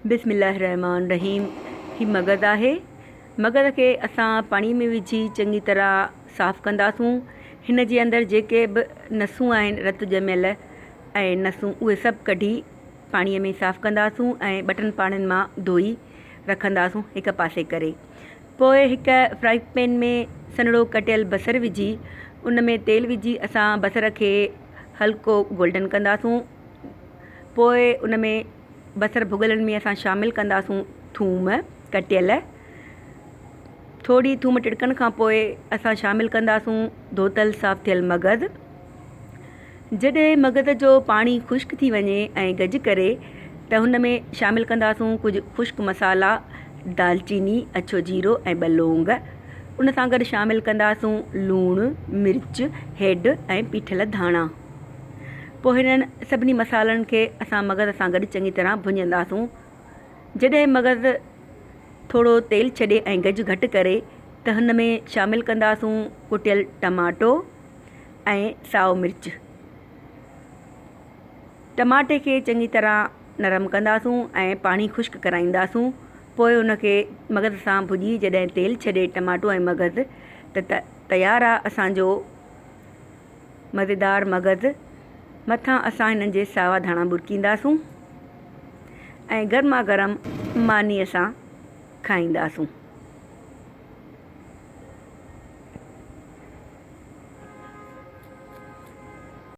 बिस्मिल्लाहिर्रहमानिर्रहीम। ही मगज़ आहे। मगज़ खे असां पाणी में विझी चङी तरह साफ़ु कंदासूं। हिन जे अंदरि जेके बि नसूं आहिनि रतु ॼमियल ऐं नसूं उहे सभु कढी पाणीअ में साफ़ु कंदासूं ऐं 2 पाणिनि मां धोई रखंदासूं हिक पासे करे। पोइ हिक फ्राई पैन में सन्हड़ो कटियल बसर विझी उन में तेल विझी असां बसर खे हल्को गोल्डन कंदासूं। पोइ उन में बसर भुॻलनि में असां शामिलु कंदासूं थूम कटियल। थोरी थूम टिड़कण खां पोइ असां शामिलु कंदासूं धोतल साफ़ु थियल मगज़। जॾहिं मगज़ जो पाणी ख़ुश्क थी वञे ऐं गज करे त हुन में शामिलु कंदासूं कुझु ख़ुश्क मसाला, दालचीनी, अछो जीरो ऐं 2 लौंग। उन सां गॾु शामिलु कंदासूं लूणु, मिर्च, हैड ऐं पीठल धाणा। पोइ हिननि सभिनी मसालनि खे असां मगज़ सां गॾु चङी तरह भुञंदासूं। जॾहिं मगज़ थोरो तेल छॾे ऐं गज घटि करे त हुन में शामिलु कंदासूं कुटियल टमाटो ऐं साओ मिर्च। टमाटे खे चङी तरह नरम कंदासूं ऐं पाणी ख़ुश्क कराईंदासूं। पोइ उनखे मगज़ सां भुॼी जॾहिं तेल छॾे टमाटो ऐं मगज़ त तयारु आहे असांजो मज़ेदार मगज़। मथां असां हिननि जे सावा धाणा बुरकींदासूं ऐं गर्मा गरम मानीअ सां खाईंदासूं।